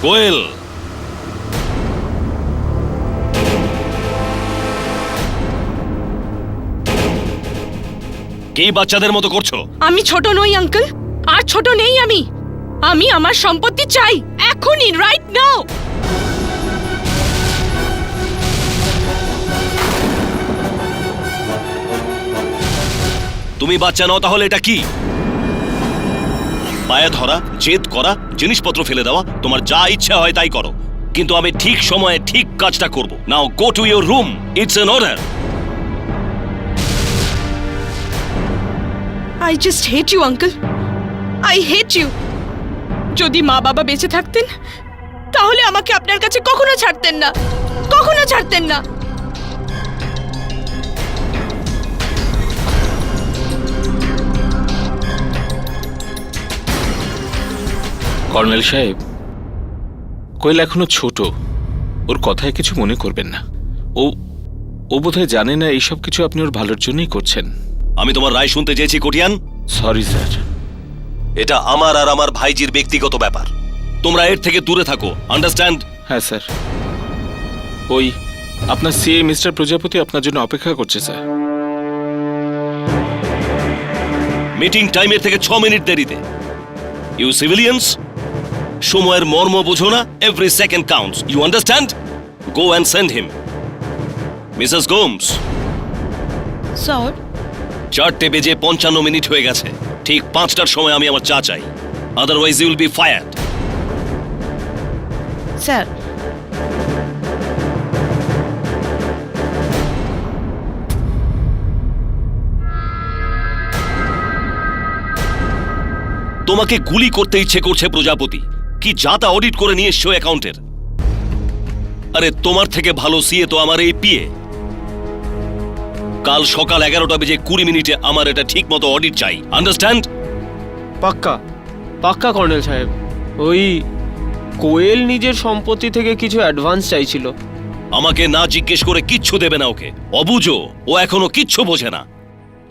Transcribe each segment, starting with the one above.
কোয়েল, কি বাচ্চাদের মতো করছো? আমি ছোট নই আঙ্কেল, আর ছোট নেই আমি। আমি আমার সম্পত্তি চাই এখনই, রাইট নাও। তুমি বাচ্চা নও তাহলে এটা কি? পায়ে ধরা, জেদ করা, জিনিসপত্র ফেলে দেওয়া, তোমার যা ইচ্ছা হয় তাই করো, কিন্তু আমি ঠিক সময়ে ঠিক কাজটা করব। Now go to your room, it's an order. I just hate you uncle, I hate you. যদি মা বাবা বেঁচে থাকতেন তাহলে আমাকে আপনার কাছে কখনো ছাড়তেন না, কখনো ছাড়তেন না। কর্নেল সাহেব, কোয়েল এখনো ছোট, ওর কথায় কিছু মনে করবেন না। ও বোধহয় জানে না এইসব কিছু আপনি ওর ভালোর জন্যই করছেন। আমি তোমার রায় শুনতে চেয়েছি কোটিয়ান। Sorry sir. এটা আমার আর আমার ভাইজির ব্যক্তিগত ব্যাপার, তোমরা এর থেকে দূরে থাকো, আন্ডারস্ট্যান্ড? হ্যাঁ স্যার। ওই আপনার সিএ মিস্টার প্রজাপতি আপনার জন্য অপেক্ষা করছে স্যার। মিটিং টাইমের থেকে 6 মিনিট দেরিতে। ইউ সিভিলিয়ানস, সময়ের মর্ম বোঝো না? Every second counts, you understand? Go and send him. Mrs Gomes, sir, 4:55 হয়ে গেছে, ঠিক 5টার সময় আমি আমার চা চাই, otherwise you will be fired. Sir. তোমাকে গুলি করতে ইচ্ছে করছে প্রজাপতি, কি যা তা অডিট করে নিয়ে এসছো অ্যাকাউন্টের। আরে তোমার থেকে ভালো সিএ তো আমার এই পিএ। কাল সকাল 11:20 আমার এটা ঠিক মতো অডিট চাই, আন্ডারস্ট্যান্ড? পাক্কা পাক্কা কর্নেল সাহেব। ওই কোয়েল নিজের সম্পত্তি থেকে কিছু অ্যাডভান্স চাইছিল। আমাকে না জিজ্ঞেস করে কিচ্ছু দেবে না ওকে, অবুঝো, ও এখনো কিচ্ছু বোঝে না।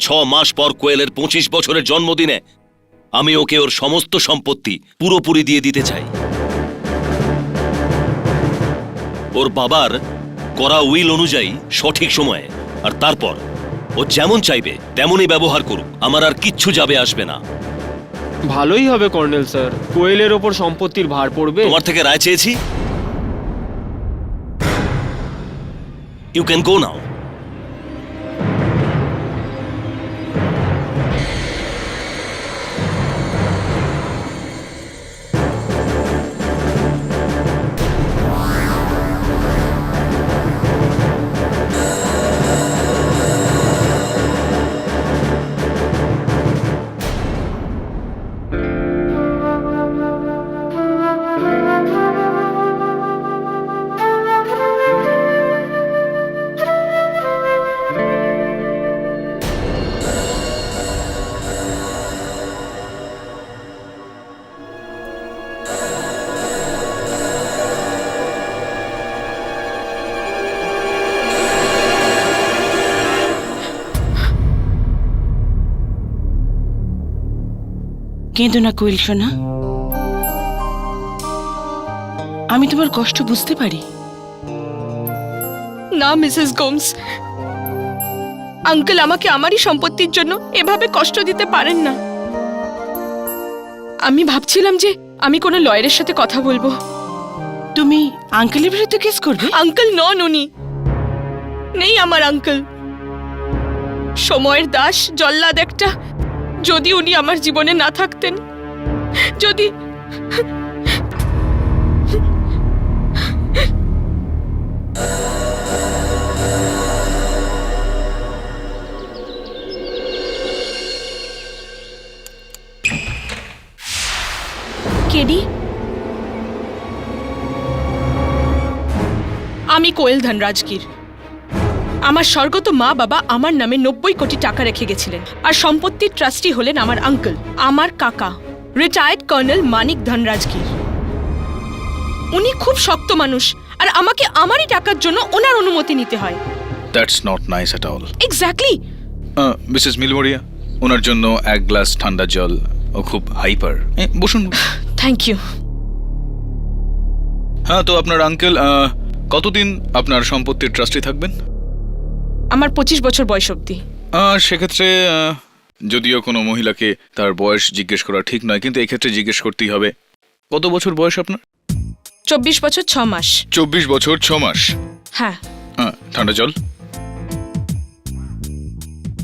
6 মাস পর কোয়েলের 25 বছরের জন্মদিনে আমি ওকে ওর সমস্ত সম্পত্তি পুরোপুরি দিয়ে দিতে চাই। ওর বাবার করা উইল অনুযায়ী সঠিক সময়ে, আর তারপর ও যেমন চাইবে তেমনই ব্যবহার করুক, আমার আর কিচ্ছু যাবে আসবে না। ভালোই হবে কর্নেল স্যার, কোয়েলের ওপর সম্পত্তির ভার পড়বে। তোমার থেকে রায় চেয়েছি, ইউ ক্যান গো নাও। কেঁদো না কোয়েল সোনা, আমি তোমার কষ্ট বুঝতে পারি। না মিসেস গোমস, আঙ্কেল আমাকে আমারই সম্পত্তির জন্য এভাবে কষ্ট দিতে পারেন না। আমি ভাবছিলাম যে আমি কোনো লয়ারের সাথে কথা বলবো। তুমি আঙ্কেলের বিরুদ্ধে কেস করবে? আঙ্কেল নন উনি, নেই আমার আঙ্কেল, সময়ের দাস, জল্লাদ একটা। যদি উনি আমার জীবনে না থাকতেন, যদি কেডি, আমি কোয়েল ধনরাজগীর। আমার স্বর্গত মা বাবা আমার নামে 90 কোটি টাকা রেখে গেছিলেন, আর সম্পত্তির ট্রাস্টি হলেন আমার আঙ্কেল, আমার কাকা, রিটায়ার্ড কর্নেল মানিক ধনরাজগীর। উনি খুব শক্ত মানুষ, আর আমাকে আমারই টাকার জন্য ওনার অনুমতি নিতে হয়। That's not nice at all. Exactly. Mrs মিলমোরিয়া, ওনার জন্য এক গ্লাস ঠান্ডা জল, ও খুব হাইপার। বসুন। Thank you. হ্যাঁ, তো আপনার আঙ্কেল কতদিন আপনার সম্পত্তির ট্রাস্টি থাকবেন? আমার 25 বছর বয়স অবধি। সেক্ষেত্রে যদিও কোনো মহিলাকে তার বয়স জিজ্ঞেস করা ঠিক নয়, কিন্তু এক্ষেত্রে জিজ্ঞেস করতেই হবে। কত বছর বয়স আপনার? 24 বছর 6 মাস। 24 বছর 6 মাস। হ্যাঁ। হ্যাঁ, ঠান্ডা জল।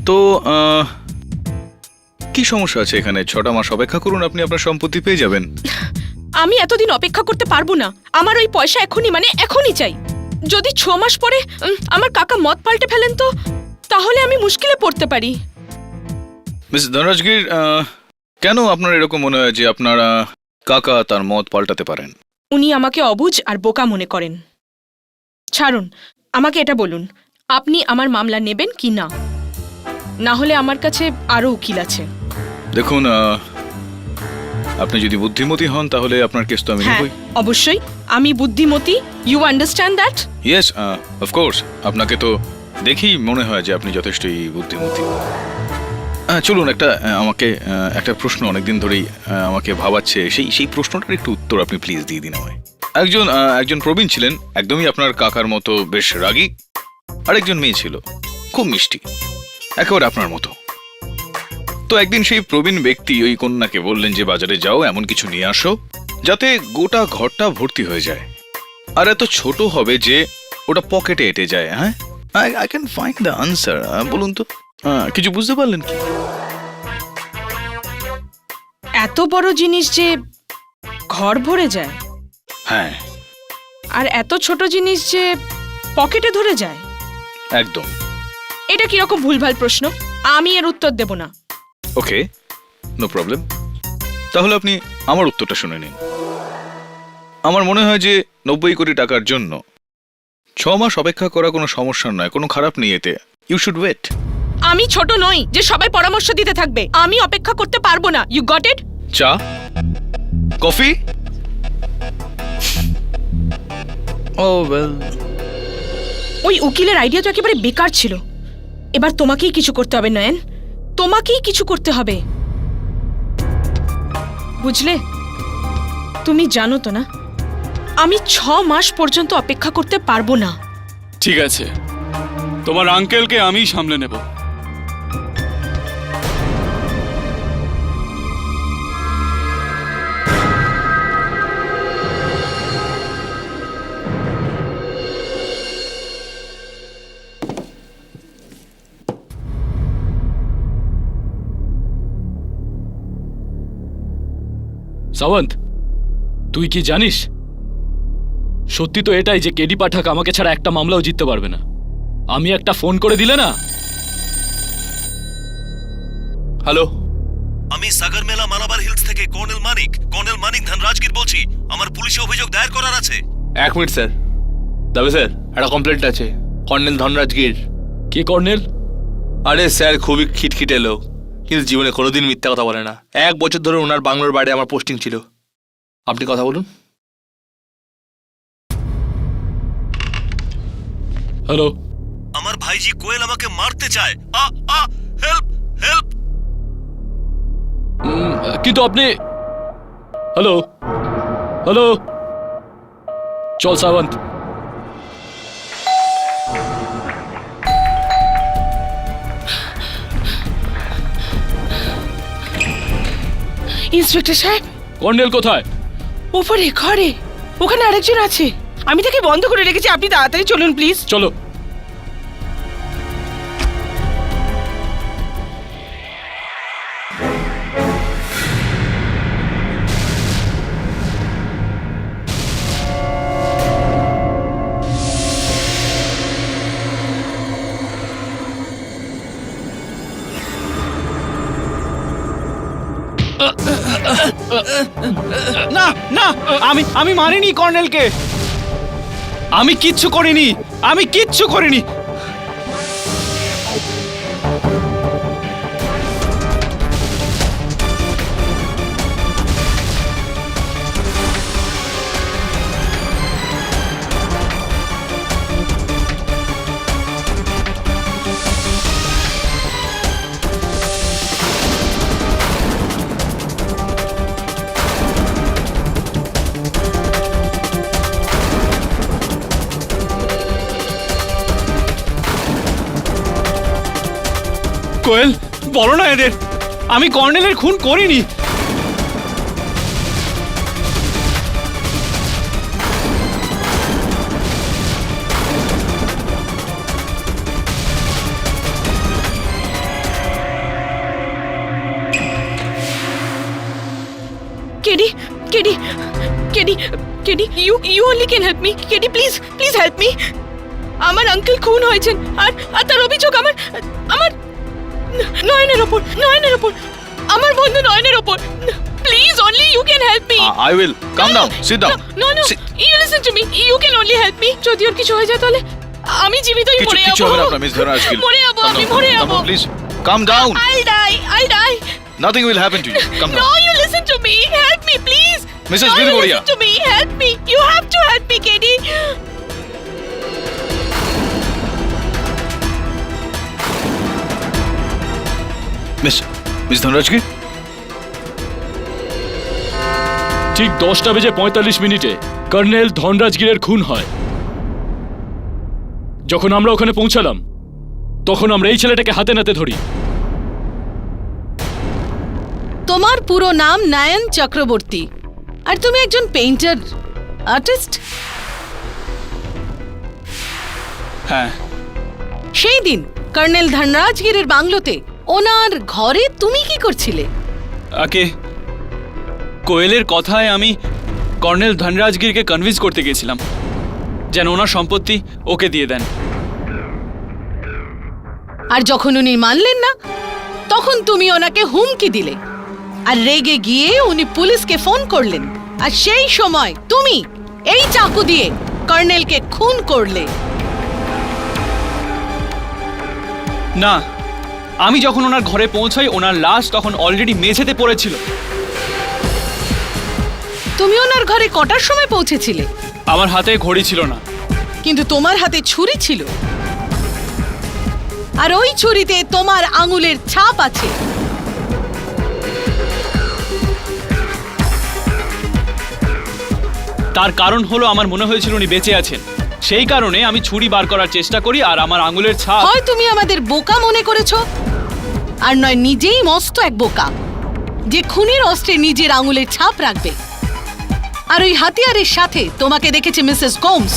তো কি সমস্যা আছে এখানে? 6টা মাস অপেক্ষা করুন, আপনি আপনার সম্পত্তি পেয়ে যাবেন। আমি এতদিন অপেক্ষা করতে পারবো না। আমার ওই পয়সা এখনই, মানে এখনই চাই। যদি 6 মাস পরে আমার কাকা মত পাল্টে ফেলেন তো, তাহলে আমি মুশকিলে পড়তে পারি। মিস ধনরাজগীর, কেন আপনার এরকম মনে হয় যে আপনার কাকা তার মত পাল্টাতে পারেন? উনি আমাকে অবুঝ আর বোকা মনে করেন। ছাড়ুন, আমাকে এটা বলুন, আপনি আমার মামলা নেবেন কি না? না হলে আমার কাছে আরো উকিল আছে। দেখুন, আপনি যদি বুদ্ধিমতী হন তাহলে আপনার কেস তো আমি হ্যাঁ, নেবই। অবশ্যই আমি বুদ্ধিমতী। You understand that? Yes, of course. আপনাকে তো দেখেই মনে হয় যে আপনি যথেষ্টই বুদ্ধিমতী। চলুন, আমাকে একটা প্রশ্ন অনেকদিন ধরেই আমাকে ভাবাচ্ছে। সেই প্রশ্নটার একটু উত্তর আপনি প্লিজ দিয়ে দিন আমায়। একজন প্রবীণ ছিলেন, একদমই আপনার কাকার মতো বেশ রাগী। আরেকজন মেয়ে ছিল, খুব মিষ্টি, একেবারে আপনার মতো। তো একদিন সেই প্রবীণ ব্যক্তি ওই কন্যাকে বললেন যে বাজারে যাও, এমন কিছু নিয়ে আসো যাতে গোটা ঘরটা ভর্তি হয়ে যায়, আর এত ছোট হবে যে ওটা পকেটে এঁটে যায়। হ্যাঁ, I can find the answer. বলুন তো, কিছু বুঝতে পারলেন কি? এত বড় জিনিস যে ঘর ভরে যায়, হ্যাঁ, আর এত ছোট জিনিস যে পকেটে ধরে যায়, একদম। এটা কিরকম ভুলভাল প্রশ্ন? আমি এর উত্তর দেব না। ওকে, নো প্রবলেম। তাহলে আপনি আমার উত্তরটা শুনে নিন। আমার মনে হয় যে 90 কোটি টাকার জন্য 6 মাস অপেক্ষা করা কোনো সমস্যা নয়, কোনো খারাপ নেই এতে। You should wait. আমি ছোট নই যে সবাই পরামর্শ দিতে থাকবে। আমি অপেক্ষা করতে পারবো না। You got it? চা, কফি? ও ওয়েল। ওই উকিলের আইডিয়া তো একেবারে বেকার ছিল। এবার তোমাকেই কিছু করতে হবে নয়ন, তোমাকেই কিছু করতে হবে, বুঝলে? তুমি জানো তো না, আমি 6 মাস পর্যন্ত অপেক্ষা করতে পারবো না। ঠিক আছে, তোমার আঙ্কেলকে আমিই সামলে নেব। সাওয়ন্ত, তুই কি জানিস? সত্যি তো এটাই যে কেডি পাঠক আমাকে ছাড়া একটা মামলাও জিততে পারবে না। আমি একটা ফোন করে দিলে না। হ্যালো, আমি সাগর মেলা মালাবার হিলস থেকে কর্নেল মানিক ধনরাজগীর বলছি। আমার পুলিশে অভিযোগ দায়ের করার আছে। 1 মিনিট স্যার। তবে স্যার, একটা কমপ্লেন্ট আছে কর্নেল ধনরাজগীর। কে কর্নেল? আরে স্যার, খুবই খিটখিটে লোক, কিন্তু জীবনে কোনোদিন মিথ্যা কথা বলে না। 1 বছর ধরে ওনার বাংলোর বাইরে আমার পোস্টিং ছিল। আপনি কথা বলুন। হ্যালো, আমার ভাইজি কোয়েল আমাকে মারতে চায়। Help help. কিন্তু আপনি... হ্যালো হ্যালো, চল সাওয়ন্ত। ইন্সপেক্টর সাহেব, কর্নেল কোথায়? উপরে ঘরে, ওখানে আরেকজন আছে। আমি তাকে বন্ধ করে রেখেছি। আপনি তাড়াতাড়ি চলুন প্লিজ। চলো। না না, আমি মারিনি কর্নেলকে। আমি কিচ্ছু করিনি। কোয়েল বলো না এদের আমি কর্নেলের খুন করিনি। KD, KD, KD, KD, you only can help me. KD, please help me. আমার আঙ্কেল খুন হয়েছেন আর তার অভিযোগ আমার নয়নের ওপর, আমার বন্ধু নয়নের ওপর। Please, only you can help me. I will. Calm down. Sit down. No, you listen to me. You can only help me. যদি ওর কিছু হয়ে যায় তাহলে আমি জীবিতই মরে কিছু যাবো। হবে না আপনার মিস ধনরাজ গিল। মরে যাবো, আমি মরে যাবো। Please calm down. I'll die. Nothing will happen to you. Come No, down. you listen to me. Help me, please. Mrs. No, you Vilgoria. listen to me. Help me. You have to help me, Katie. Miss Dhanraj Gill. ঠিক 10:45 colonel ধনরাজগিরের খুন হয়। যখন আমরা ওখানে পৌঁছালাম তখন আমরা এই ছেলেটাকে হাতে নাতে ধরি। তোমার পুরো নাম নায়ন চক্রবর্তী আর তুমি একজন পেইন্টার আর্টিস্ট। হ্যাঁ, সেই দিন কর্নেল ধনরাজগিরের বাংলোতে ওনার ঘরে তুমি কি করছিলে? আগে কোয়েলের কথায় আমি কর্নেল ধনরাজগিরকে কনভিন্স করতে গিয়েছিলাম যেন ওনার সম্পত্তি ওকে দিয়ে দেন। আর যখন উনি মানলেন না তখন তুমি ওনাকে হুমকি দিলে আর রেগে গিয়ে উনি পুলিশকে ফোন করলেন আর সেই সময় তুমি এই চাকু দিয়ে কর্নেলকে খুন করলে। না, আমি যখন ওনার ঘরে পৌঁছাই ওনার লাশ তখন অলরেডি মেঝেতে পড়েছিল। তুমি ওনার ঘরে কটার সময় পৌঁছেছিলে? আমার হাতে ঘড়ি ছিল না। কিন্তু তোমার হাতে ছুরি ছিল আর ওই ছুরিতে তোমার আঙুলের ছাপ আছে। তার কারণ হলো আমার মনে হয়েছিল উনি বেঁচে আছেন, সেই কারণে আমি ছুরি বার করার চেষ্টা করি আর আমার আঙুলের ছাপ। হয় তুমি আমাদের বোকা মনে করেছো আর নয় নিজেই মস্ত এক বোকা যে খুনির অস্ত্রে নিজের আঙুলের ছাপ রাখবে। আর ওই হাতিয়ারের সাথে তোমাকে দেখেছে মিসেস কোমস,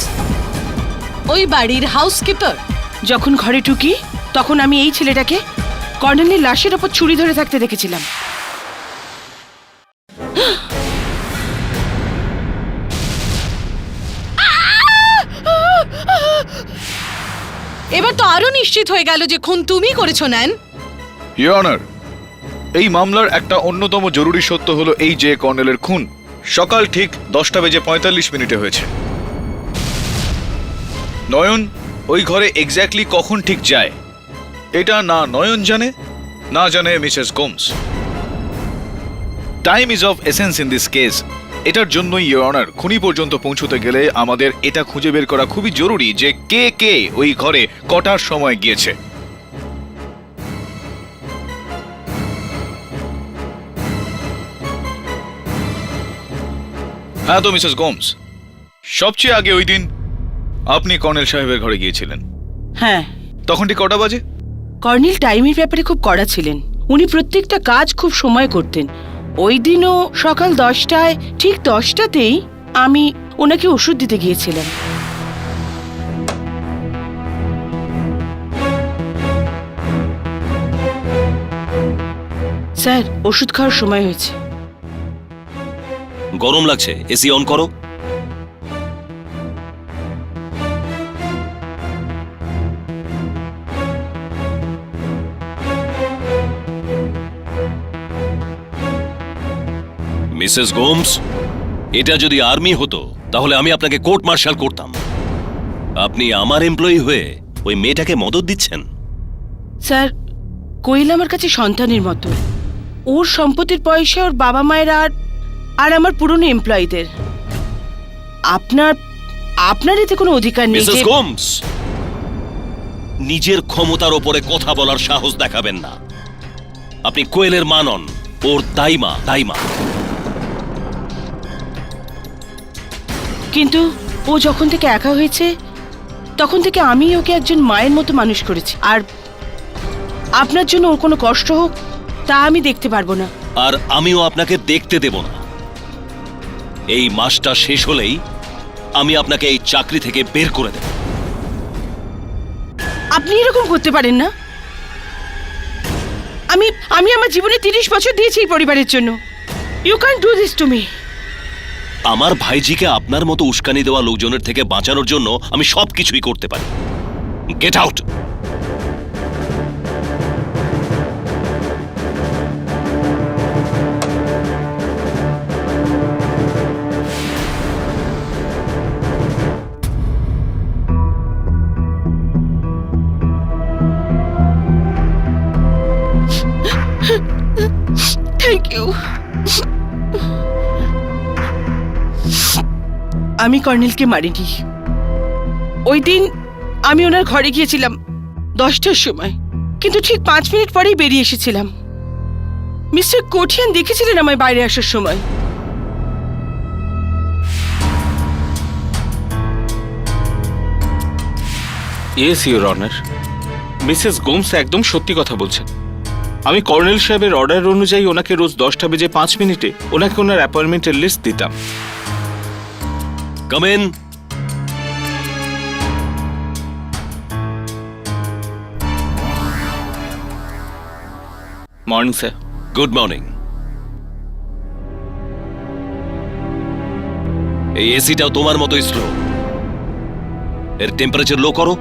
ওই বাড়ির হাউসকিপার। যখন ঘরে ঢুকি তখন আমি এই ছেলেটাকে কর্নেলের লাশের ওপর ছুরি ধরে থাকতে দেখেছিলাম। এবার তো আরো নিশ্চিত হয়ে গেল যে খুন তুমি করেছো নেন। ইওর অনার, এই মামলার একটা অন্যতম জরুরি সত্য হলো এই যে কর্নেলের খুন সকাল ঠিক 10:45 হয়েছে। নয়ন ওই ঘরে এক্স্যাক্টলি কখন ঠিক যায় এটা না নয়ন জানে না জানে মিসেস কোমস। Time is of essence in this case. এটার জন্যই ইওর অনার খুনি পর্যন্ত পৌঁছতে গেলে আমাদের এটা খুঁজে বের করা খুবই জরুরি যে কে কে ওই ঘরে কটার সময় গিয়েছে। হ্যাঁ তো মিসেস গোমস, সবচেয়ে আগে ওই দিন আপনি কর্নেল সাহেবের ঘরে গিয়েছিলেন। হ্যাঁ, তখন ঠিক কটা বাজে? কর্নেল টাইমের ব্যাপারে খুব কড়া ছিলেন। উনি প্রত্যেকটা কাজ খুব সময় করতেন। ওই দিনও সকাল 10টায়, ঠিক 10টাতেই আমি ওনাকে ওষুধ দিতে গিয়েছিলাম। স্যার, ওষুধ খাওয়ার সময় হয়েছে। গরম লাগছে, এসি অন করো। মিসেস গোমস, এটা যদি আর্মি হতো তাহলে আমি আপনাকে কোর্ট মার্শাল করতাম। আপনি আমার এমপ্লয়ি হয়ে ওই মেয়েটাকে মদত দিচ্ছেন। স্যার, কোয়েল আমার কাছে সন্তানের মতো। ওর সম্পত্তির পয়সা ওর বাবা মায়ের আর আমার পুরনো এমপ্লয়ীদের। আপনার এতে কোনো অধিকার নেই। মিসেস গোমস, নিজের ক্ষমতার ওপরে কথা বলার সাহস দেখাবেন না। আপনি কোয়েলের মা নন, ওর দাইমা। কিন্তু ও যখন থেকে একা হয়েছে তখন থেকে আমি ওকে একজন মায়ের মতো মানুষ করেছি। আর আপনার জন্য ওর কোনো কষ্ট হোক তা আমি দেখতে পারবো না। আর আমিও আপনাকে দেখতে দেব না। এই মাসটা শেষ হলেই আমি আপনাকে এই চাকরি থেকে বের করে দেব। আপনি এরকম করতে পারেন না। আমি আমি আমার জীবনে 30 বছর দিয়েছি এই পরিবারের জন্য। You can do this to me. আমার ভাইজিকে আপনার মতো উস্কানি দেওয়া লোকজনের থেকে বাঁচানোর জন্য আমি সবকিছুই করতে পারি। Get out. Thank you. আমি কর্নেলকে মারিনি। ওই দিন আমি ওনার ঘরে গিয়েছিলাম 10টার সময়, কিন্তু ঠিক 5 মিনিট পরেই বেরিয়ে এসেছিলাম। মিস্টার কোঠিয়ান দেখেছিলেন আমায় বাইরে আসার সময়। Yes your honour, Mrs Gomes একদম সত্যি কথা বলছেন। আমি কর্নেল সাহেবের অর্ডার অনুযায়ী ওনাকে রোজ 10টা বেজে 5 মিনিটে ওনাকে ওনার অ্যাপয়েন্টমেন্টের লিস্ট দিতাম। Come in. Morning sir. Good morning. এই এসিটাও তোমার মতোই স্লো। এর টেম্পারেচার লো করো।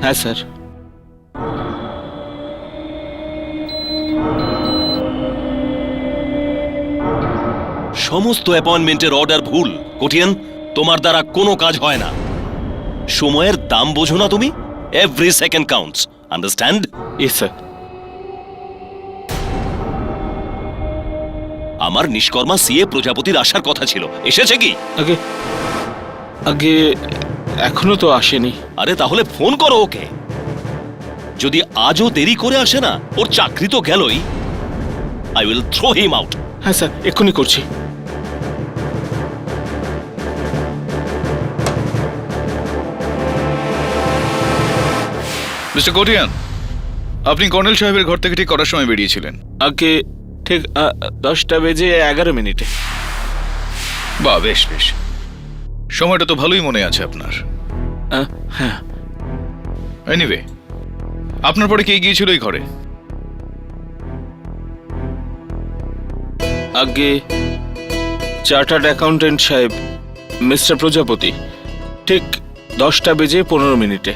হ্যাঁ স্যার। সমস্ত অ্যাপয়েন্টমেন্টের অর্ডার ভুল। কোটিয়ান, তোমার দ্বারা কোনো কাজ হয় না। সময়ের দাম বোঝো না তুমি? Every second counts, understand? Yes sir. আমার নিষ্কর্মা সিএ প্রজাপতির আসার কথা ছিল, এসেছে কি? আগে আগে এখনো তো আসেনি। আরে তাহলে ফোন করো ওকে। যদি আজও দেরি করে আসে না, ওর চাকরি তো গেলই। I will throw him out. হ্যাঁ স্যার, এক্ষুনি করছি। মিস্টার কোটিয়ান, আপনি কর্নেল সাহেবের ঘর থেকে ঠিক কটার সময় বেরিয়েছিলেন? আগে ঠিক 10টা বেজে 11 মিনিটে। বাহ, বেশ বেশ, সময়টা তো ভালোই মনে আছে আপনার। হ্যাঁ। এনিওয়ে, আপনার পরে কে গিয়েছিল এই ঘরে? আগে চার্টার্ড অ্যাকাউন্টেন্ট সাহেব মিস্টার প্রজাপতি, ঠিক 10টা বেজে 15 মিনিটে।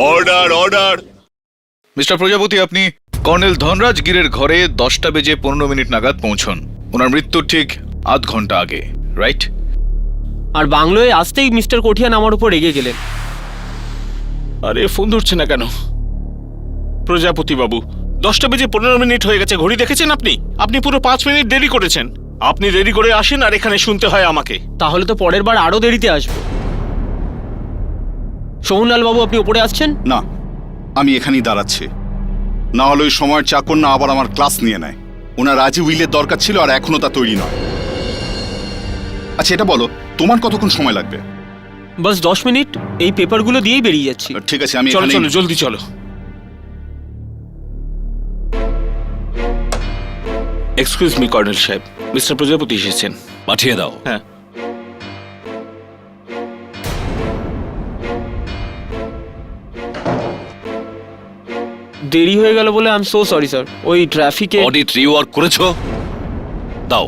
Order, order. মিস্টার প্রজাপতি, আপনি কর্নেল ধনরাজ গিরের ঘরে 10টা বেজে 15 মিনিট নাগাদ পৌঁছন। ওনার মৃত্যুর ঠিক আধ ঘন্টা আগে, রাইট? আর বাংলোয় আসতেই মিস্টার কোঠিয়ান আমার উপর রেগে গেলেন। আরে ফোন ধরছে না কেন? প্রজাপতি বাবু, 10টা বেজে 15 মিনিট হয়ে গেছে। ঘড়ি দেখেছেন আপনি? আপনি পুরো 5 মিনিট দেরি করেছেন। আপনি দেরি করে আসেন আর এখানে শুনতে হয় আমাকে। তাহলে তো পরের বার আরো দেরিতে আসবো। সোহনলাল বাবু, আপনি উপরে আসছেন? না, আমি এখানেই দাঁড়াচ্ছি। না হলে ওই সময়ের চাকর না আবার আমার ক্লাস নিয়ে নেয়। ওনার আজই উইলের দরকার ছিল, আর এখনো তা তৈরি নয়। আচ্ছা, এটা বলো, তোমার কতক্ষণ সময় লাগবে? বাস 10 মিনিট। এই পেপারগুলো দিয়েই বেরিয়ে যাচ্ছি। ঠিক আছে, আমি চলো এখানেই- চলো, জলদি চলো। এক্সকিউজ মি কর্নেল সাহেব, মিস্টার প্রজাপতি এসেছেন। পাঠিয়ে দাও। হ্যাঁ। দেরি হয়ে গেল বলে I am so sorry sir. ওই ট্রাফিকে। অডিট রিওয়ার্ক করেছো? দাও।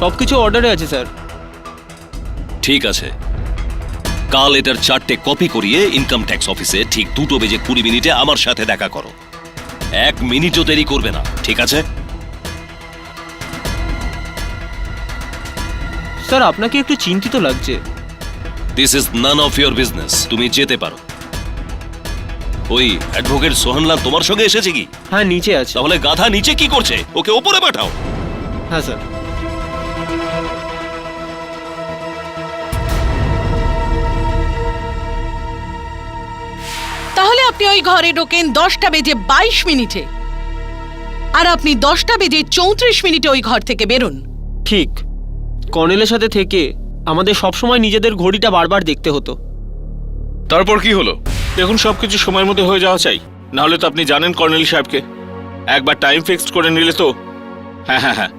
সবকিছু অর্ডারে আছে স্যার। ঠিক আছে, কাল এটার 4টে কপি করিয়ে ইনকাম ট্যাক্স অফিসে ঠিক 2টো বেজে 20 মিনিটে আমার সাথে দেখা করো। 1 মিনিটও দেরি করবে না, ঠিক আছে? স্যার, আপনাকে একটু চিন্তিত লাগছে। This is none of your business. তুমি যেতে পারো। ওই অ্যাডভোকেট সোহনলাল তোমার সঙ্গে এসেছে কি? হ্যাঁ, নিচে আছে। তাহলে গাধা নিচে কি করছে? ওকে ওপরে পাঠাও। হ্যাঁ স্যার। তাহলে আপনি ওই ঘরে ঢোকেন 10:22 আর আপনি 10:34 ওই ঘর থেকে বেরোন। ঠিক। কর্নেলের সাথে থেকে আমাদের সবসময় নিজেদের ঘড়িটা বারবার দেখতে হতো। তারপর কি হলো? দেখুন, সবকিছু সময়ের মধ্যে হয়ে যাওয়া চাই, না হলে তো আপনি জানেন কর্নেল সাহেবকে, একবার টাইম ফিক্সড করে নিলে তো। হ্যাঁ হ্যাঁ হ্যাঁ,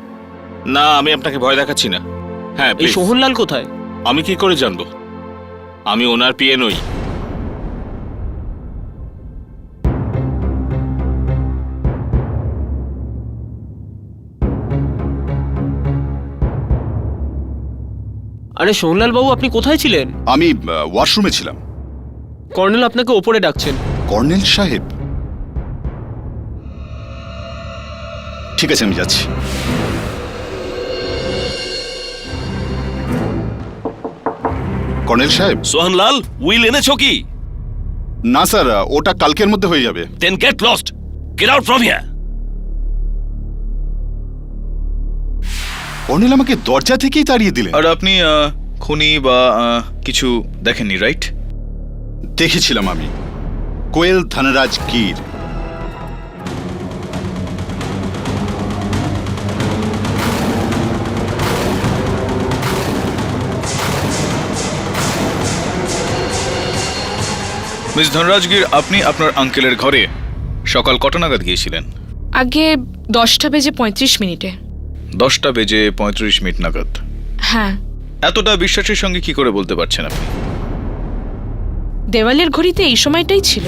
না আমি আপনাকে ভয় দেখাচ্ছি না। হ্যাঁ এই please। সোহনলাল কোথায়? আমি কি করে জানবো? আমি ওনার পিএ নই। আরে সোহনলাল বাবু, আপনি কোথায় ছিলেন? আমি ওয়াশরুমে ছিলাম। কর্নেল আপনাকে ওপরে ডাকছেন। কর্নেল সাহেব? ঠিক আছে, আমি যাচ্ছি। কর্নেল সাহেব? সোহনলাল, উইল এনেছো কি? না স্যার, ওটা কালকের মধ্যে হয়ে যাবে। Then get lost, get out from here. Colonel আমাকে দরজা থেকেই তাড়িয়ে দিলেন। আর আপনি খুনি বা কিছু দেখেননি, রাইট? দেখেছিলাম আমি কোয়েল ধনরাজ গির। মিস ধনরাজগীর, আপনি আপনার আঙ্কেলের ঘরে সকাল কটা নাগাদ গিয়েছিলেন? আগে 10:35 10:35 নাগাদ। হ্যাঁ। এতটা বিশ্বাসের সঙ্গে কি করে বলতে পারছেন আপনি? দেওয়ালের ঘড়িতে এই সময়টাই ছিল।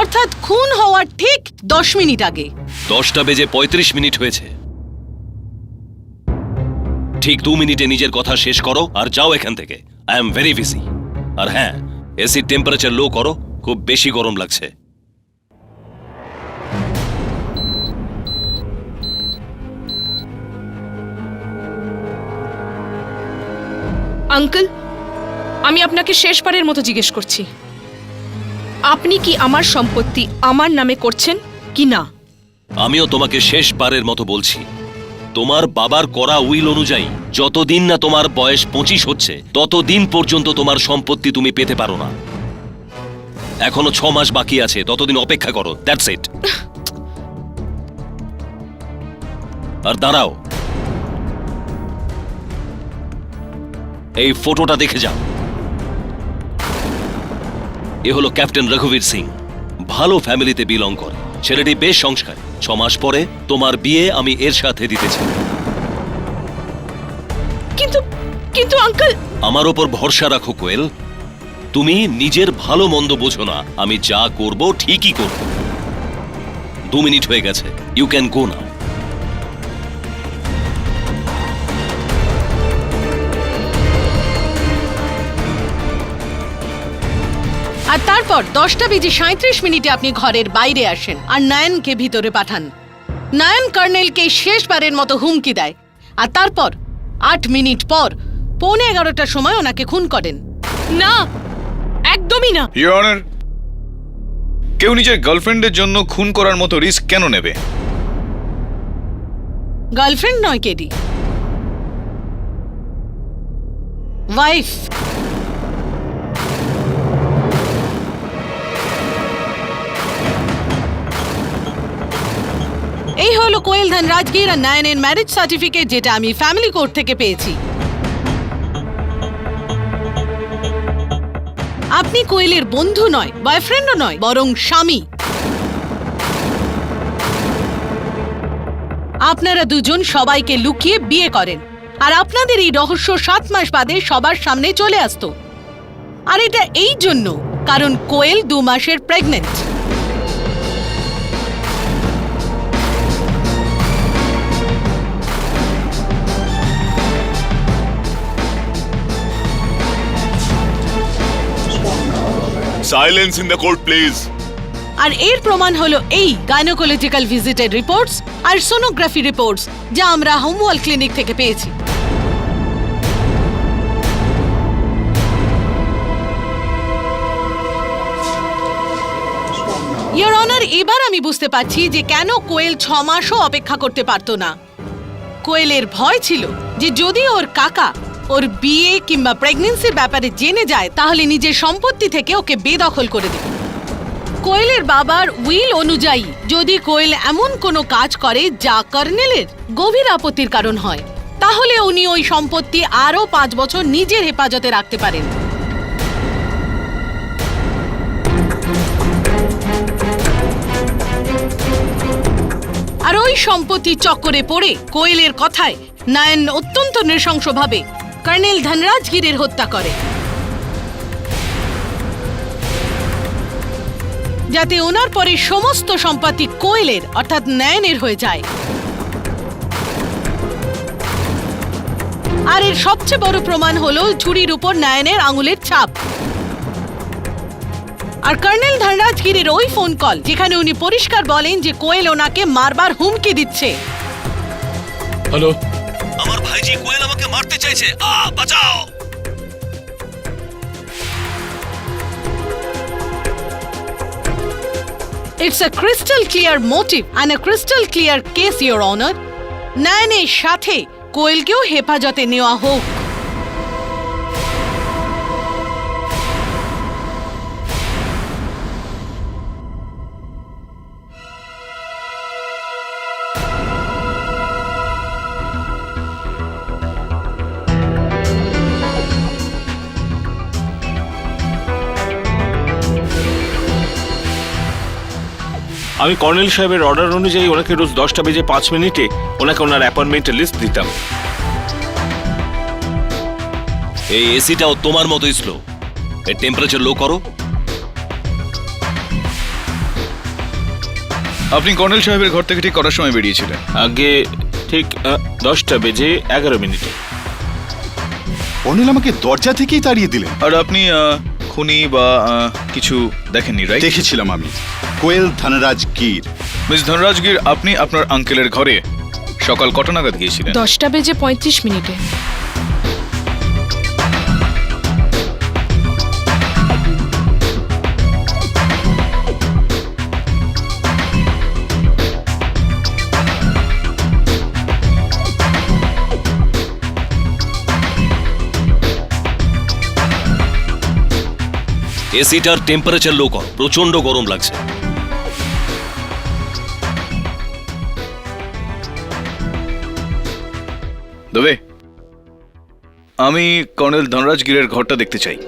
অর্থাৎ খুন হওয়ার ঠিক 10 মিনিট আগে। 10:35 হয়েছে। ঠিক 2 মিনিটে নিজের কথা শেষ করো আর যাও এখান থেকে। I am very busy. আর হ্যাঁ, এসির টেম্পারেচার লো করো, খুব বেশি গরম লাগছে। আঙ্কেল, আমি আপনাকে শেষবারের মতো জিজ্ঞেস করছি, আপনি কি আমার সম্পত্তি আমার নামে করছেন কি না? আমিও তোমাকে শেষবারের মতো বলছি, তোমার বাবার করা উইল অনুযায়ী যতদিন না তোমার বয়স 25 হচ্ছে ততদিন পর্যন্ত তোমার সম্পত্তি তুমি পেতে পারো না। এখনো 6 মাস বাকি আছে, ততদিন অপেক্ষা করো। That's it. আর দাঁড়াও, এই ফটোটা দেখে যাও। এ হলো ক্যাপ্টেন রঘুবীর সিং। ভালো ফ্যামিলিতে বিলং করে, ছেলেটি বেশ সংস্কারী। 6 মাস পরে তোমার বিয়ে আমি এর সাথে দিতে চাই। কিন্তু আঙ্কেল, আমার ওপর ভরসা রাখো কোয়েল। তুমি নিজের ভালো মন্দ বোঝো না। আমি যা করব ঠিকই করব। 2 মিনিট হয়ে গেছে, ইউ ক্যান গো নাও। আর তারপর 10:37 আপনি ঘরের বাইরে আসেন আর নয়নকে ভিতরে পাঠান। নয়ন কর্নেলকে শেষবারের মতো হুমকি দেয় আর তারপর 8 মিনিট পর 11:15টার সময় ওনাকে খুন করেন। না, একদমই না। ইওর অনার, কেউ নিজের গার্লফ্রেন্ডের জন্য খুন করার মতো রিস্ক কেন নেবে? গার্লফ্রেন্ড নয় কেডি, ওয়াইফ। এই হলো কোয়েল ধনরাজগীর আর নয়নের ম্যারেজ সার্টিফিকেট, যেটা আমি ফ্যামিলি কোর্ট থেকে পেয়েছি। আপনি কোয়েলের বন্ধু নয়, বয়ফ্রেন্ডও নয়, বরং স্বামী। আপনারা দুজন সবাইকে লুকিয়ে বিয়ে করেন আর আপনাদের এই রহস্য 7 মাস বাদে সবার সামনে চলে আসতো। আর এটা এই জন্য কারণ কোয়েল 2 মাসের pregnant. Silence in the court please. আর এর প্রমাণ হলো এই গাইনোকোলজিক্যাল ভিজিটের রিপোর্টস আর সোনোগ্রাফি রিপোর্টস, যা আমরা হোমওয়াল ক্লিনিক থেকে পেয়েছি। ইওর অনার, এবার আমি বুঝতে পারছি যে কেন কোয়েল 6 মাসও অপেক্ষা করতে পারতো না। কোয়েলের ভয় ছিল যে যদি ওর কাকা ওর বিয়ে কিংবা প্রেগন্যান্সির ব্যাপারে জেনে যায় তাহলে নিজের সম্পত্তি থেকে ওকে বেদখল করে দেবে। কোয়েলের বাবার উইল অনুযায়ী যদি কোয়েল এমন কোনো কাজ করে যা কর্নেলের গভীর আপত্তির কারণ হয়, তাহলে উনি ওই সম্পত্তি আরও 5 বছর নিজের হেফাজতে রাখতে পারেন। আর ওই সম্পত্তি চক্করে পড়ে কোয়েলের কথায় নয়ন অত্যন্ত নৃশংসভাবে কর্নেল ধনরাজগিরের হত্যা করে, যাতে ওনার পরে সমস্ত সম্পত্তি কোয়েলের অর্থাৎ নয়নের হয়ে যায়। আর এর সবচেয়ে বড় প্রমাণ হলো ছুরির উপর নয়নের আঙুলের ছাপ। আর কর্নেল ধনরাজগিরের ওই ফোন কল যেখানে উনি পরিষ্কার বলেন যে কোয়েল ওনাকে মারবার হুমকি দিচ্ছে। হ্যালো, আমার ভাইজি কোয়েল আমাকে মারতে চাইছে, বাঁচাও। It's a crystal clear motive and a crystal clear case, Your Honor. নয়নের সাথে কোয়েলকেও হেফাজতে নেওয়া হোক। আমি কর্নেল সাহেবের অর্ডার অনুযায়ী ওনাকে রোজ 10টা বেজে 5 মিনিটে ওনাকে ওনার অ্যাপয়েন্টমেন্টের লিস্ট দিতাম। এই এসিটাও তোমার মতোই স্লো। এর টেম্পারেচার লো করো। আপনি কর্নেল সাহেবের ঘর থেকে ঠিক কটার সময় বেরিয়েছিলেন? আগে ঠিক 10টা বেজে 11 মিনিটে। অনিল আমাকে দরজা থেকেই তাড়িয়ে দিলেন। আর আপনি খুনি বা কিছু দেখেননি, রাইট? দেখেছিলাম আমি কোয়েল ধনরাজগির। মিস ধনরাজগির, আপনি আপনার আঙ্কেলের ঘরে সকাল কটা নাগাদ গিয়েছিলেন? 10টা বেজে 35 মিনিটে। এসিটার টেম্পারেচার লো করো, প্রচন্ড গরম লাগছে। দবে, আমি কর্নেল ধনরাজগিরের ঘরটা দেখতে চাই।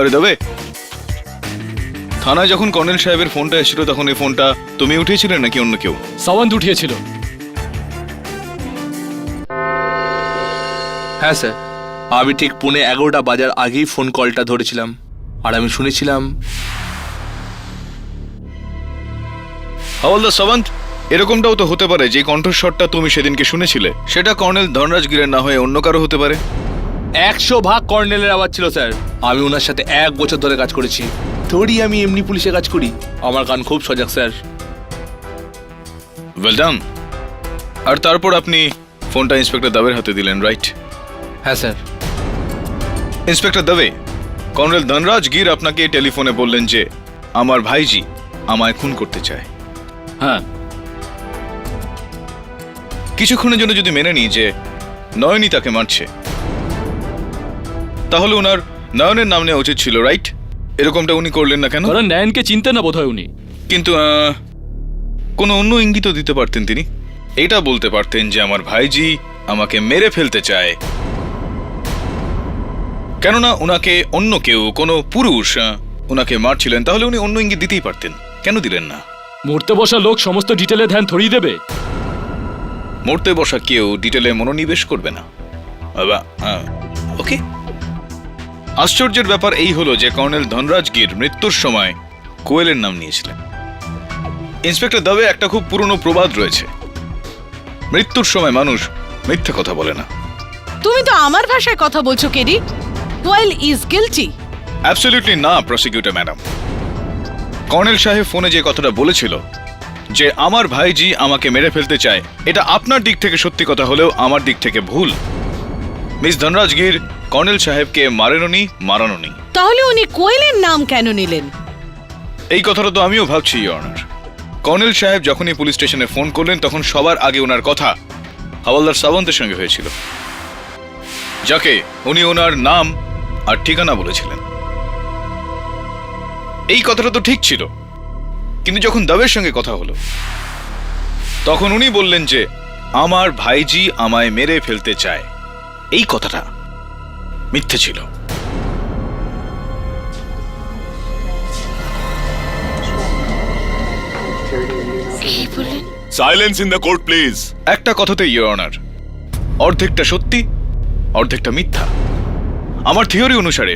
আরে দবে, থানায় যখন কর্নেল সাহেবের ফোনটা এসেছিল তখন এই ফোনটা তুমি উঠিয়েছিলে নাকি অন্য কেউ? সাওয়ান্ত উঠিয়েছিল। হ্যাঁ স্যার, আমি ঠিক 11:15 বাজার আগেই ফোন কলটা ধরেছিলাম। আর আমি শুনেছিলাম। হাওলদার সাওয়ান্ত, এরকমটাও তো হতে পারে যে কণ্ঠস্বরটা তুমি সেদিনকে শুনেছিলে সেটা কর্নেল ধনরাজগিরের না হয়ে অন্য কারো হতে পারে। 100 ভাগ কর্নেলের আওয়াজ ছিল স্যার। আমি ওনার সাথে 1 বছর ধরে কাজ করেছি। থোড়ি আমি এমনি পুলিশে কাজ করি। আমার কান খুব সজাগ স্যার। Well done. আর তারপর আপনি ফোনটা ইন্সপেক্টর দাবের হাতে দিলেন, রাইট? হ্যাঁ স্যার। ইন্সপেক্টর দাবে, কর্নেল ধনরাজগির আপনাকে টেলিফোনে বললেন যে আমার ভাইজি আমায় খুন করতে চায়। হ্যাঁ, কিছুক্ষণের জন্য যদি মেনে নিই যে নয়নই তাকে মারছে, তাহলে ওনার নয়নের নাম নেওয়া উচিত ছিল, রাইট? এরকমটা উনি করলেন না কেন? কারণ ন্যায়নকে চিনতেন না বোধহয় উনি। কিন্তু কোনো অন্য ইঙ্গিত দিতে পারতেন তিনি। এটা বলতে পারতেন যে আমার ভাইজি আমাকে মেরে ফেলতে চায়, কেননা উনাকে অন্য কেউ, কোনো পুরুষ উনাকে মারছিলেন, তাহলে উনি অন্য ইঙ্গিত দিতেই পারতেন। কেন দিলেন না? মরতে বসা লোক সমস্ত ডিটেলে ধ্যান থরিয়ে দেবে। মরতে বসা কেউ ডিটেলে মনোনিবেশ করবে না। ওকে। আশ্চর্যের ব্যাপার এই হলো যে কর্নেল ধনরাজগীর মৃত্যুর সময় কোয়েলের নাম নিয়েছিলেন। ইন্সপেক্টর দবে একটা খুব পুরনো প্রবাদ রয়েছে, মৃত্যুর সময় মানুষ মিথ্যে কথা বলে না। তুমি তো আমার ভাষায় কথা বলছো KD. Koel is guilty. Absolutely না প্রসিকিউটর ম্যাডাম। কর্নেল সাহেব ফোনে যে কথাটা বলেছিল যে আমার ভাইজি আমাকে মেরে ফেলতে চায়, এটা আপনার দিক থেকে সত্যি কথা হলেও আমার দিক থেকে ভুল। মিস ধনরাজগীর কর্নেল সাহেবকে মারানোনি। তাহলে উনি কোয়েলের নাম কেন নিলেন? এই কথাটা তো আমিও ভাবছি, ইওর অনার। কর্নেল সাহেব যখনই পুলিশ স্টেশনে ফোন করলেন তখন সবার আগে ওনার কথা হাওলদার সাবন্তের সঙ্গে হয়েছিল, যাকে উনি ওনার নাম আর ঠিকানা বলেছিলেন। এই কথাটা তো ঠিক ছিল, কিন্তু যখন দবের সঙ্গে কথা হলো তখন উনি বললেন যে আমার ভাইজি আমায় মেরে ফেলতে চায়। এই কথাটা মিথ্যে ছিল। Silence in the court please. একটা কথাতে ইওর অনার, অর্ধেকটা সত্যি অর্ধেকটা মিথ্যা। আমার থিওরি অনুসারে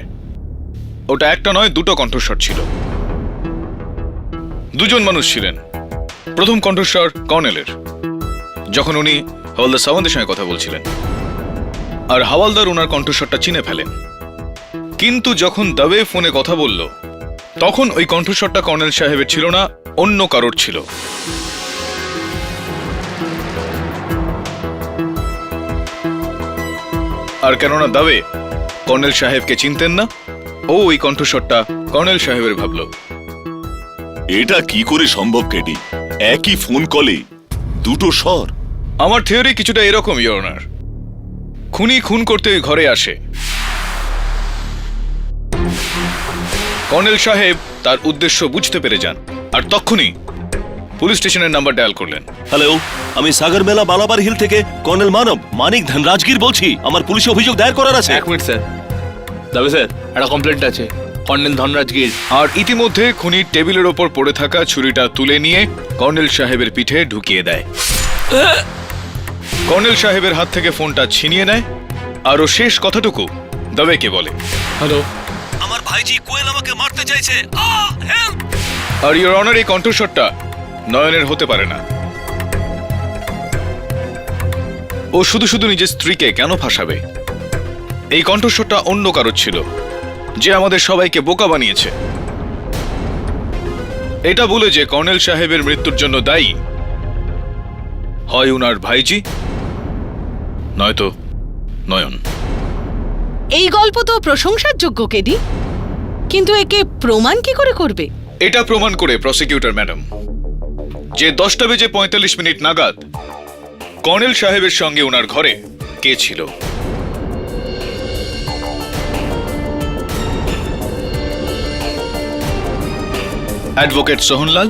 ওটা একটা নয়, দুটো কণ্ঠস্বর ছিল। দুজন মানুষ ছিলেন। প্রথম কণ্ঠস্বর কর্নেলের, যখন উনি হাওলদার সাবন্তের সঙ্গে কথা বলছিলেন, আর হাওলদার ওনার কণ্ঠস্বরটা চিনে ফেলেন। কিন্তু যখন দবে ফোনে কথা বলল তখন ওই কণ্ঠস্বরটা কর্নেল সাহেবের ছিল না, অন্য কারোর ছিল। আর কেননা দাবে কর্নেল সাহেবকে চিনতেন না, ও ওই কণ্ঠস্বরটা কর্নেল সাহেবের ভাবল। এটা কি করে সম্ভব কেডি? একই ফোন কলে দুটো স্বর। আমার থিওরি কিছুটা এরকম, ইওর অনার। খুনি খুন করতে ওই ঘরে আসে, কর্নেল সাহেব তার উদ্দেশ্য বুঝতে পেরে যান, আর তখনই পুলিশ স্টেশনের নাম্বার ডায়াল করলেন। হ্যালো, আমি সাগরমেলা বালাবার হিল থেকে কর্নেল মানিক ধনরাজগীর বলছি। আমার পুলিশে অভিযোগ দায়ের করার আছে। এক মিনিট স্যার। তবে স্যার, একটা কমপ্লেন্ট আছে কর্নেল ধনরাজগীর। আর ইতিমধ্যে খুনি টেবিলের ওপর পড়ে থাকা ছুরিটা তুলে নিয়ে কর্নেল সাহেবের পিঠে ঢুকিয়ে দেয়। কর্নেল সাহেবের হাত থেকে ফোনটা ছিনিয়ে নেয়, আর ও শেষ কথাটুকু দবেকে বলে। হ্যালো, আমার ভাইজি কোয়েল আমাকে মারতে চাইছে। হেল্প! আর ইওর অনার, এই কণ্ঠস্বরটা নয়নের হতে পারে না। ও শুধু শুধু নিজের স্ত্রীকে কেন ফাঁসাবে? এই কণ্ঠস্বরটা অন্য কারো ছিল, যে আমাদের সবাইকে বোকা বানিয়েছে। এটা বলে যে কর্নেল সাহেবের মৃত্যুর জন্য দায়ী হয় উনার ভাইজি, নয়তো নয়ন। এই গল্প তো প্রশংসার যোগ্য কেডি, কিন্তু একে প্রমাণ কি করে করবে? এটা প্রমাণ করে প্রসিকিউটর ম্যাডাম যে 10:45 নাগাদ কর্নেল সাহেবের সঙ্গে ওনার ঘরে কে ছিল। অ্যাডভোকেট সোহনলাল,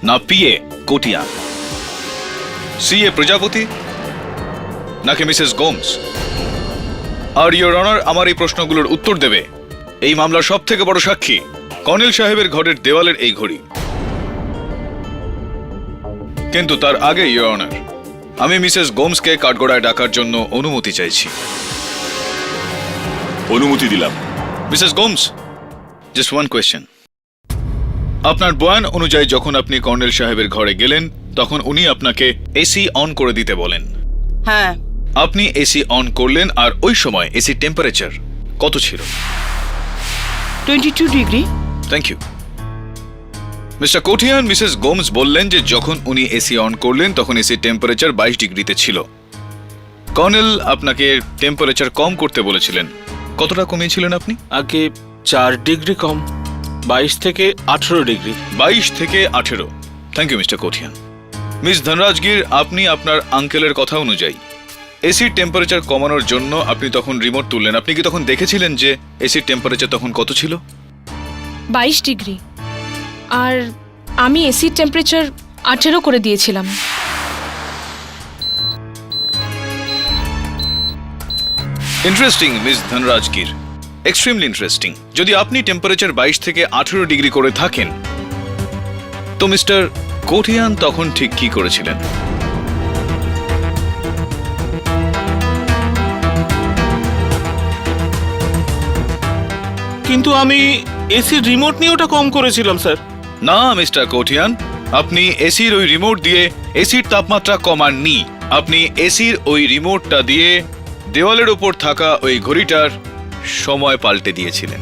না পিএ কোটিয়ান, সিএ প্রজাপতি, নাকি মিসেস গোমস? আর ইওর অনার, আমার এই প্রশ্নগুলোর উত্তর দেবে এই মামলার সব থেকে বড় সাক্ষী কর্নেল সাহেবের ঘরের দেওয়ালের এই ঘড়ি। কিন্তু তার আগে ইওর অনার, আমি মিসেস গোমসকে কাঠগড়ায় ডাকার জন্য অনুমতি চাইছি। অনুমতি দিলাম। Mrs Gomes, just one question. আপনার বয়ান অনুযায়ী যখন আপনি কর্নেল সাহেবের ঘরে গেলেন তখন উনি আপনাকে এসি অন করে দিতে বলেন। হ্যাঁ, আপনি এসি অন করলেন, আর ওই সময় এসি টেম্পারেচার কত ছিল? 22 degree. Thank you Mr Kotian. Mrs Gomes বললেন যে যখন উনি এসি অন করলেন তখন এসি টেম্পারেচার 22 ডিগ্রিতে ছিল। কর্নেল আপনাকে টেম্পারেচার কম করতে বলেছিলেন। কতটা কমিয়েছিলেন আপনি? আগে 4 ডিগ্রি কম, 22 থেকে 18 ডিগ্রি। 22 থেকে 18। Thank you Mr Kotian. Miss Dhanrajgir, আপনি আপনার আঙ্কেলের কথা অনুযায়ী এসির টেম্পারেচার কমানোর জন্য আপনি তখন রিমোট তুললেন। আপনি কি তখন দেখেছিলেন যে এসির টেম্পারেচার তখন কত ছিল? 22 ডিগ্রি। আর আমি এসির টেম্পারেচার 18 করে দিয়েছিলাম। Interesting miss Dhanrajgir, extremely interesting. যদি আপনি টেম্পারেচার 22 থেকে 18 ডিগ্রি করে থাকেন, তো মিস্টার কোঠিয়ান তখন ঠিক কি করেছিলেন? কিন্তু আমি এসির রিমোট নিয়ে ওটা কম করেছিলাম স্যার। না মিস্টার কোঠিয়ান, আপনি এসির ওই রিমোট দিয়ে এসির তাপমাত্রা কমাননি। আপনি এসির ওই রিমোটটা দিয়ে দেওয়ালের উপর থাকা ওই ঘড়িটার সময় পাল্টে দিয়েছিলেন।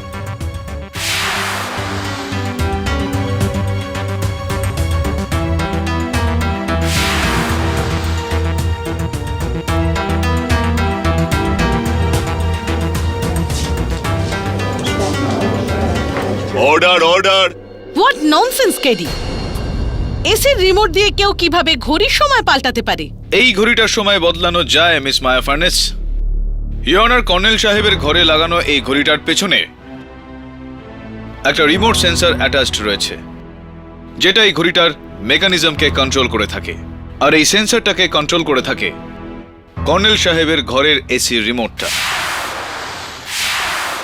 Order order. What nonsense KD! এসির রিমোট দিয়ে কেউ কিভাবে ঘড়ির সময় পাল্টাতে পারে? এই ঘড়িটার সময় বদলানো যায় মিস মায়া ফার্নেস। ইয়নার কর্নেল সাহেবের ঘরে লাগানো এই ঘড়িটার পেছনে একটা রিমোট সেন্সর অ্যাটাচড রয়েছে, যেটা এই ঘড়িটার মেকানিজমকে কন্ট্রোল করে থাকে। আর এই সেন্সরটাকে কন্ট্রোল করে থাকে কর্নেল সাহেবের ঘরের এসির রিমোটটা।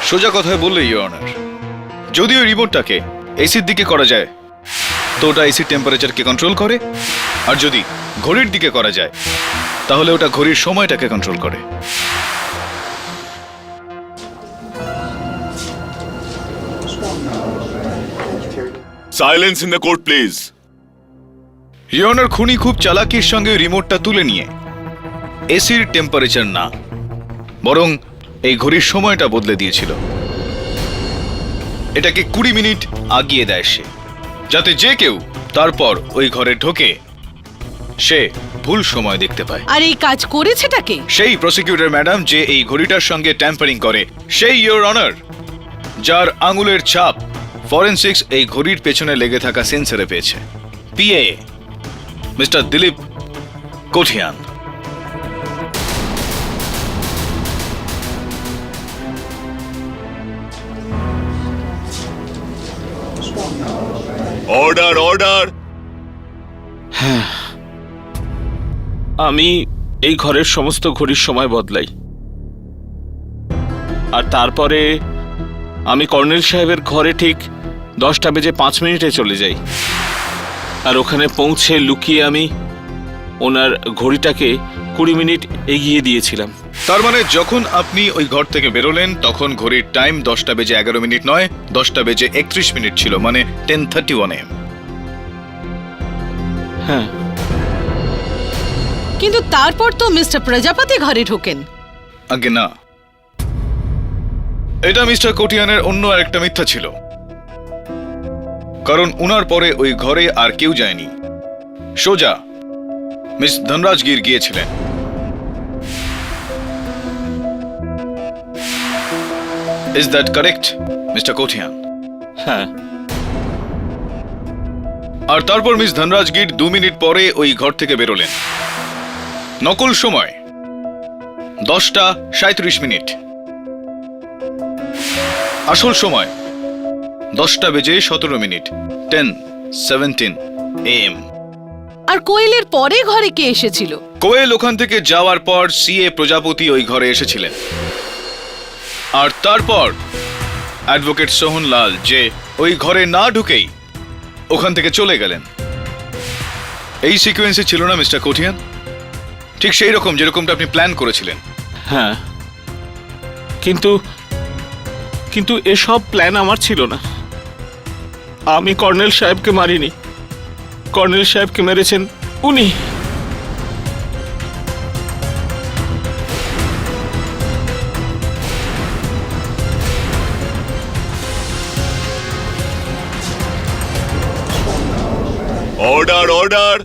সোজা কথায় বললে ইয়নার, যদি ওই রিমোটটাকে এসির দিকে করা যায় তো ওটা এসির টেম্পারেচারকে কন্ট্রোল করে, আর যদি ঘড়ির দিকে করা যায় তাহলে ওটা ঘড়ির সময়টাকে কন্ট্রোল করে। Silence in the court please. ইয়নার খুনি খুব চালাকির সঙ্গে রিমোটটা তুলে নিয়ে এসির টেম্পারেচার না, বরং এই ঘড়ির সময়টা বদলে দিয়েছিল। এটাকে 20 মিনিট আগিয়ে দেয় সে, যাতে যে কেউ তারপর ওই ঘরে ঢোকে সে ভুল সময় দেখতে পায়। আর এই কাজ করেছেটাকে? সেই প্রসিকিউটর ম্যাডাম যে এই ঘড়িটার সঙ্গে ট্যাম্পারিং করে, সেই ইয়োর অনার, যার আঙুলের ছাপ ফরেনসিক্স এই ঘড়ির পেছনে লেগে থাকা সেন্সরে পেয়েছে। PA Mr Dilip Kothian. Order order. আমি এই ঘরের সমস্ত ঘড়ির সময় বদলাই, আর তারপরে আমি কর্নেল সাহেবের ঘরে ঠিক 10:05 চলে যাই। আর ওখানে পৌঁছে লুকিয়ে আমি ওনার ঘড়িটাকে 20 মিনিট এগিয়ে দিয়েছিলাম। তার মানে যখন আপনি ওই ঘর থেকে বেরোলেন তখন ঘড়ির টাইম 10:11 নয়, 10:31 ছিল, মানে 10:31 AM। হ্যাঁ, কিন্তু তারপর তো মিস্টার প্রজাপতি ঘরে ঢোকেন। আগে না, এটা মিস্টার কোটিয়ানের অন্য আরেকটা মিথ্যা ছিল, কারণ উনার পরে ওই ঘরে আর কেউ যায়নি, সোজা মিস ধনরাজগীর গিয়েছিলেন। Is that correct Mr Kothian? হ্যাঁ। আর তারপর মিস ধনরাজগীর 2 মিনিট পরে ওই ঘর থেকে বেরোলেন। নকল সময় 10:37। আসল সময় 10:17, 10:17 AM। আর কোয়েলের পরে ঘরে কে এসেছিল? কোয়েল ওখান থেকে যাওয়ার পর সিএ প্রজাপতি ওই ঘরে এসেছিলেন, আর তারপর অ্যাডভোকেট সোহনলাল যে ওই ঘরে না ঢুকেই ওখান থেকে চলে গেলেন। এই সিকোয়েন্সে ছিল না মিস্টার কোঠিয়ান? ঠিক সেই রকম যেরকমটা আপনি প্ল্যান করেছিলেন। হ্যাঁ, কিন্তু এসব প্ল্যান আমার ছিল না। আমি কর্নেল সাহেবকে মারিনি, কর্নেল সাহেবকে মেরেছেন উনি। Order order.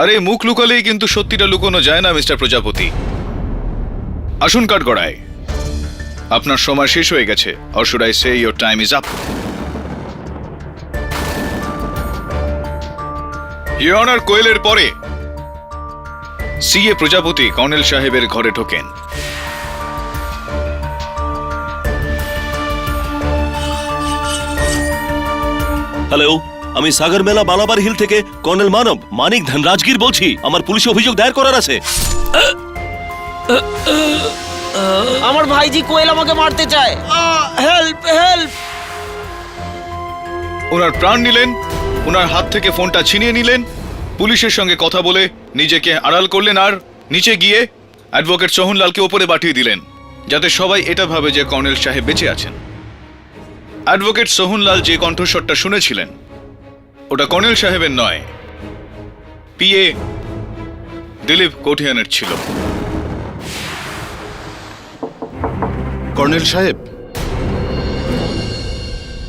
আরে মুখ লুকালেই কিন্তু সত্যিটা লুকোনো যায় না মিস্টার প্রজাপতি। আসুন কাঠগড়ায়, আপনার সময় শেষ হয়ে গেছে। Or should I say your time is up. Your honour, কোয়েলের পরে সিএ প্রজাপতি কর্নেল সাহেবের ঘরে ঢোকেন। হ্যালো, আমি সাগর মেলা বালাবার হিল থেকে কর্নেল মানিক ধনরাজগীর বলছি। আমার পুলিশে অভিযোগ দায়ের করার আছে। আমার ভাইজি কোয়েল আমাকে মারতে চায়, হেল্প হেল্প। ওনার প্রাণ নিলেন, ওনার হাত থেকে ফোনটা ছিনিয়ে নিলেন, পুলিশের সঙ্গে কথা বলে নিজেকে আড়াল করলেন, আর নিচে গিয়ে অ্যাডভোকেট সোহনলালকে ওপরে পাঠিয়ে দিলেন, যাতে সবাই এটা ভাবে যে কর্নেল সাহেব বেঁচে আছেন। অ্যাডভোকেট সোহনলাল যে কণ্ঠস্বরটা শুনেছিলেন ওটা কর্নেল সাহেবের নয়, পিএ দিলীপ কোঠিয়ানের ছিল। কর্নেল সাহেব,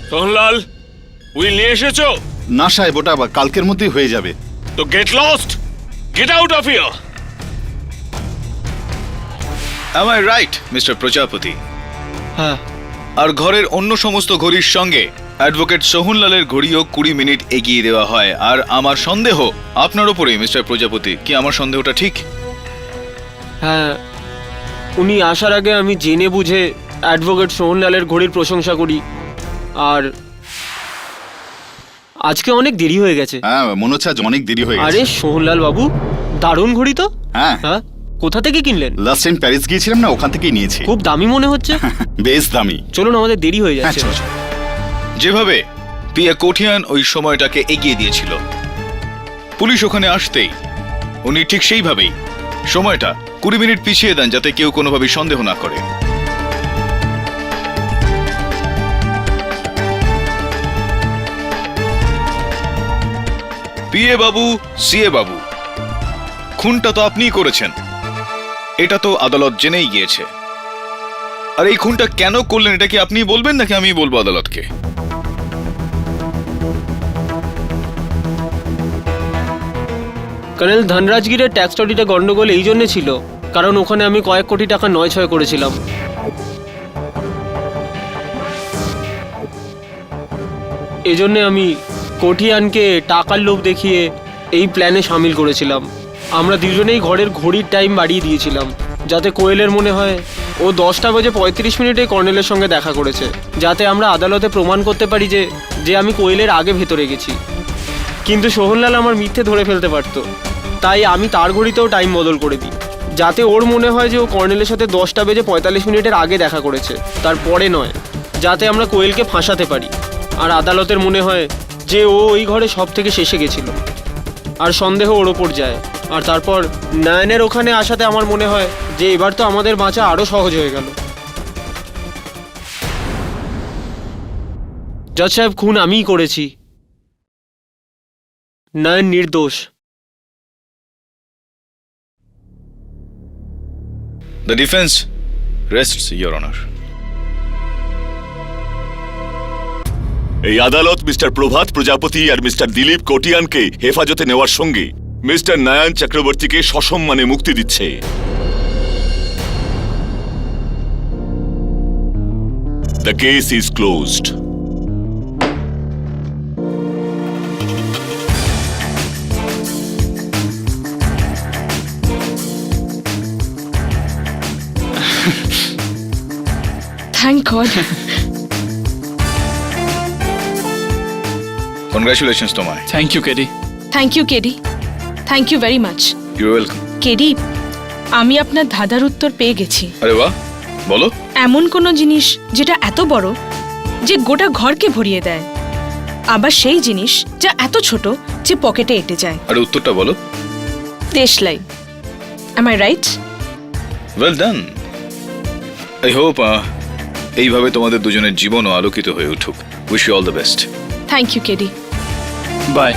সোহনলাল উইল নিয়ে এসেছো? না সাহেব, ওটা আবার কালকের মধ্যেই হয়ে যাবে। তো gate lost, get out of here. Am I right, mister প্রজাপতি? হ্যাঁ, আর ঘরের অন্য সমস্ত ঘড়ির সঙ্গে অ্যাডভোকেট সোহনলালের ঘড়িও 20 মিনিট এগিয়ে দেওয়া হয়। আর আমার সন্দেহ আপনার উপরেই, মিস্টার প্রজাপতি। কি আমার সন্দেহটা ঠিক? হ্যাঁ, উনি আসার আগে আমি জেনে বুঝে অ্যাডভোকেট সোহনলালের ঘড়ির প্রশংসা করি। আর আজকে অনেক দেরি হয়ে গেছে। হ্যাঁ, মনে হচ্ছে আজ অনেক দেরি হয়ে আরে গেছে। সোহনলাল বাবু, দারুণ ঘড়ি তো। হ্যাঁ, হ্যাঁ, কোথা থেকে কিনলেন? লাস্ট টাইম প্যারিস গিয়েছিলাম না, ওখান থেকেই নিয়েছি। খুব দামি মনে হচ্ছে। বেশ দামি। চলুন, আমাদের দেরি হয়ে হ্যাঁ, যাচ্ছে। চলো, চলো। যেভাবে পিএ কোঠিয়ান ওই সময়টাকে এগিয়ে দিয়েছিল, পুলিশ ওখানে আসতেই উনি ঠিক সেইভাবেই সময়টা 20 মিনিট পিছিয়ে দেন, যাতে কেউ কোনোভাবেই সন্দেহ না করে। পিএ বাবু, সিএ বাবু, খুনটা তো আপনিই করেছেন, এটা তো আদালত জেনেই গিয়েছে। আর এই খুনটা কেন করলেন এটা কি আপনি বলবেন নাকি আমি বলবো আদালতকে? কর্নেল ধনরাজগীরের ট্যাক্স অডিটে গন্ডগোল এই জন্য ছিল কারণ ওখানে আমি কয়েক কোটি টাকা নয় ছয় করেছিলাম। এজন্য আমি কোঠিয়ানকে টাকার লোভ দেখিয়ে এই প্ল্যানে সামিল করেছিলাম। আমরা দুজনেই ঘরের ঘড়ির টাইম বাড়িয়ে দিয়েছিলাম, যাতে কোয়েলের মনে হয় ও 10:35 কর্নেলের সঙ্গে দেখা করেছে, যাতে আমরা আদালতে প্রমাণ করতে পারি যে আমি কোয়েলের আগে ভেতরে গেছি। কিন্তু সোহনলাল আমার মিথ্যে ধরে ফেলতে পারত, তাই আমি তার ঘড়িতেও টাইম বদল করে দিই, যাতে ওর মনে হয় যে ও কর্নেলের সাথে 10:45 আগে দেখা করেছে, তারপরে নয়, যাতে আমরা কোয়েলকে ফাঁসাতে পারি। আর আদালতের মনে হয় যে ও ওই ঘরে সব থেকে শেষে গেছিল, আর সন্দেহ ওর ওপর যায়। আর তারপর নয়নের ওখানে আসাতে আমার মনে হয় যে এবার তো আমাদের বাঁচা আরও সহজ হয়ে গেল। জজ সাহেব, খুন আমিই করেছি, নয়ন নির্দোষ। The defense rests, Your Honor. এই আদালত মিস্টার প্রভাত প্রজাপতি আর মিস্টার দিলীপ কোটিয়ানকে হেফাজতে নেওয়ার সঙ্গে মিস্টার নয়ন চক্রবর্তীকে সসম্মানে মুক্তি দিচ্ছে। The case is closed. Thank God. Congratulations তোমায়। Thank you KD. Thank you KD, thank you very much. You're welcome. KD, আমি আপনার ধাঁধার উত্তর পেয়ে গেছি। আরে বাহ, বলো। এমন কোনো জিনিস যেটা এত বড় যে গোটা ঘরকে ভরিয়ে দেয়, আবার সেই জিনিস যা এত ছোট যে পকেটে এঁটে যায়। আরে উত্তরটা বলো। দেশলাই। Am I right? Well done. I hope এইভাবে তোমাদের দুজনের জীবনও আলোকিত হয়ে উঠুক। Wish you all the best. Thank you, KD. By.